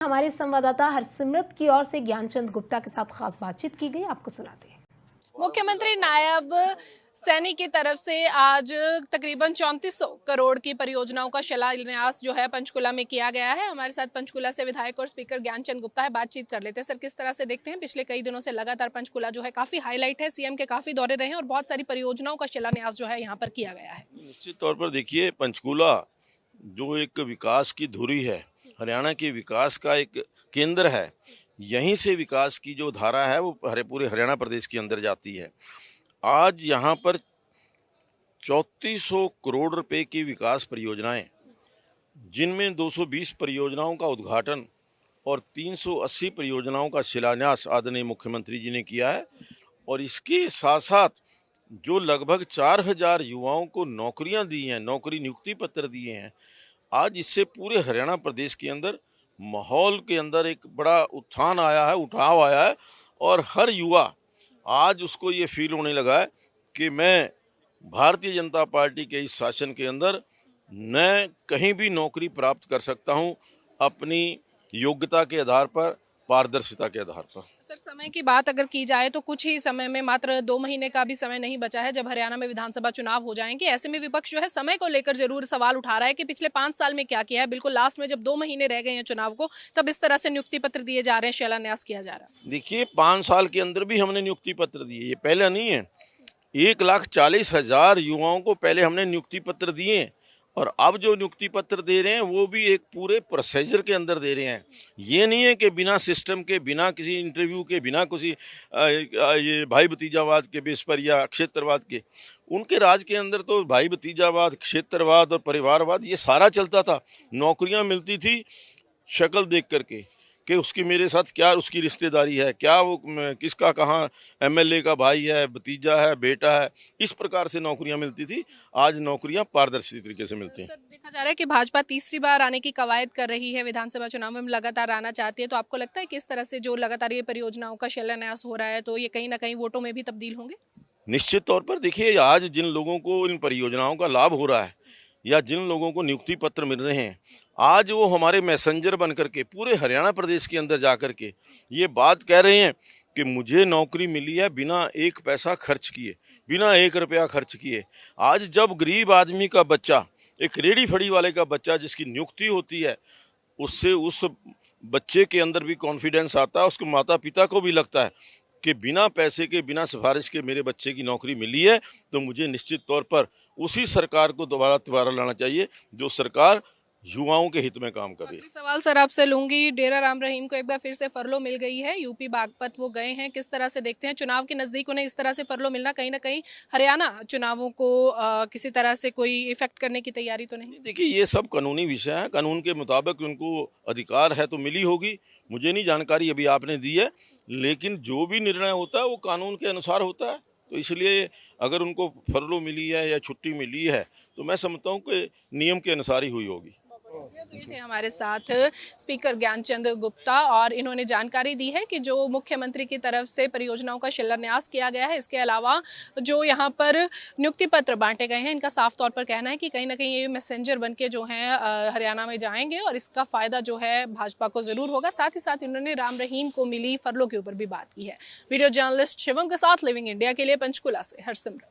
हमारे संवाददाता हरसिमरत की ओर से ज्ञानचंद गुप्ता के साथ खास बातचीत की गई, आपको सुनाते हैं। मुख्यमंत्री नायब सैनी की तरफ से आज तकरीबन 3400 करोड़ की परियोजनाओं का शिलान्यास जो है पंचकुला में किया गया है। हमारे साथ पंचकुला से विधायक और स्पीकर ज्ञानचंद गुप्ता है, बातचीत कर लेते हैं। सर, किस तरह से देखते हैं, पिछले कई दिनों से लगातार पंचकुला जो है काफी हाईलाइट है, सीएम के काफी दौरे रहे हैं और बहुत सारी परियोजनाओं का शिलान्यास जो है यहाँ पर किया गया है। निश्चित तौर पर देखिए, पंचकुला जो एक विकास की धुरी है, हरियाणा के विकास का एक केंद्र है, यहीं से विकास की जो धारा है वो पूरे हरियाणा प्रदेश के अंदर जाती है। आज यहाँ पर 3400 करोड़ रुपए की विकास परियोजनाएं, जिनमें 220 परियोजनाओं का उद्घाटन और 380 परियोजनाओं का शिलान्यास आदरणीय मुख्यमंत्री जी ने किया है। और इसके साथ साथ जो लगभग 4000 युवाओं को नौकरियां दी हैं, नौकरी नियुक्ति पत्र दिए हैं, आज इससे पूरे हरियाणा प्रदेश के अंदर माहौल के अंदर एक बड़ा उत्थान आया है, उठाव आया है। और हर युवा आज उसको ये फील होने लगा है कि मैं भारतीय जनता पार्टी के इस शासन के अंदर मैं कहीं भी नौकरी प्राप्त कर सकता हूं, अपनी योग्यता के आधार पर, पारदर्शिता के आधार पर। सर, समय की बात अगर की जाए तो कुछ ही समय में, मात्र 2 महीने का भी समय नहीं बचा है जब हरियाणा में विधानसभा चुनाव हो जाएंगे। ऐसे में विपक्ष जो है समय को लेकर जरूर सवाल उठा रहा है कि पिछले 5 साल में क्या किया है। बिल्कुल लास्ट में जब 2 महीने रह गए हैं चुनाव को, तब इस तरह से नियुक्ति पत्र दिए जा रहे हैं, शिलान्यास किया जा रहा है। देखिए, 5 साल के अंदर भी हमने नियुक्ति पत्र दिए, ये पहले नहीं है। 1,40,000 युवाओं को पहले हमने नियुक्ति पत्र दिए और अब जो नियुक्ति पत्र दे रहे हैं वो भी एक पूरे प्रोसीजर के अंदर दे रहे हैं। ये नहीं है कि बिना सिस्टम के, बिना किसी इंटरव्यू के, बिना किसी ये भाई भतीजावाद के बेस पर या क्षेत्रवाद के। उनके राज के अंदर तो भाई भतीजावाद, क्षेत्रवाद और परिवारवाद ये सारा चलता था। नौकरियां मिलती थी शक्ल देख करके कि उसकी मेरे साथ क्या उसकी रिश्तेदारी है, क्या वो किसका कहाँ एमएलए का भाई है, भतीजा है, बेटा है, इस प्रकार से नौकरियां मिलती थी। आज नौकरियां पारदर्शी तरीके से मिलती हैं। सर, देखा जा रहा है कि भाजपा तीसरी बार आने की कवायद कर रही है, विधानसभा चुनाव में लगातार आना चाहती है, तो आपको लगता है कि इस तरह से जो लगातार ये परियोजनाओं का शिलान्यास हो रहा है तो ये कहीं ना कहीं वोटों में भी तब्दील होंगे? निश्चित तौर पर देखिए, आज जिन लोगों को इन परियोजनाओं का लाभ हो रहा है या जिन लोगों को नियुक्ति पत्र मिल रहे हैं, आज वो हमारे मैसेंजर बन करके पूरे हरियाणा प्रदेश के अंदर जा कर के ये बात कह रहे हैं कि मुझे नौकरी मिली है बिना एक पैसा खर्च किए, बिना 1 रुपया खर्च किए। आज जब गरीब आदमी का बच्चा, एक रेडी फड़ी वाले का बच्चा जिसकी नियुक्ति होती है, उससे उस बच्चे के अंदर भी कॉन्फिडेंस आता है, उसके माता पिता को भी लगता है कि बिना पैसे के, बिना सिफारिश के मेरे बच्चे की नौकरी मिली है, तो मुझे निश्चित तौर पर उसी सरकार को दोबारा लाना चाहिए जो सरकार युवाओं के हित में काम कर रही है। सवाल सर आपसे लूंगी, डेरा राम रहीम को एक बार फिर से फरलो मिल गई है, यूपी बागपत वो गए हैं, किस तरह से देखते हैं चुनाव के नजदीक उन्हें इस तरह से फरलो मिलना कहीं ना कहीं हरियाणा चुनावों को किसी तरह से कोई इफेक्ट करने की तैयारी तो नहीं? देखिए, ये सब कानूनी विषय है, कानून के मुताबिक उनको अधिकार है तो मिली होगी, मुझे नहीं जानकारी अभी आपने दी है, लेकिन जो भी निर्णय होता है वो कानून के अनुसार होता है। तो इसलिए अगर उनको फरलो मिली है या छुट्टी मिली है तो मैं समझता हूँ कि नियम के अनुसार ही हुई होगी। तो ये थे हमारे साथ स्पीकर ज्ञानचंद गुप्ता और इन्होंने जानकारी दी है कि जो मुख्यमंत्री की तरफ से परियोजनाओं का शिलान्यास किया गया है, इसके अलावा जो यहाँ पर नियुक्ति पत्र बांटे गए हैं, इनका साफ तौर पर कहना है कि कहीं ना कहीं ये मैसेंजर बनके जो हैं हरियाणा में जाएंगे और इसका फायदा जो है भाजपा को जरूर होगा। साथ ही साथ इन्होंने राम रहीम को मिली फरलो के ऊपर भी बात की है। वीडियो जर्नलिस्ट शिवम के साथ लिविंग इंडिया के लिए पंचकुला से हरसिमरत।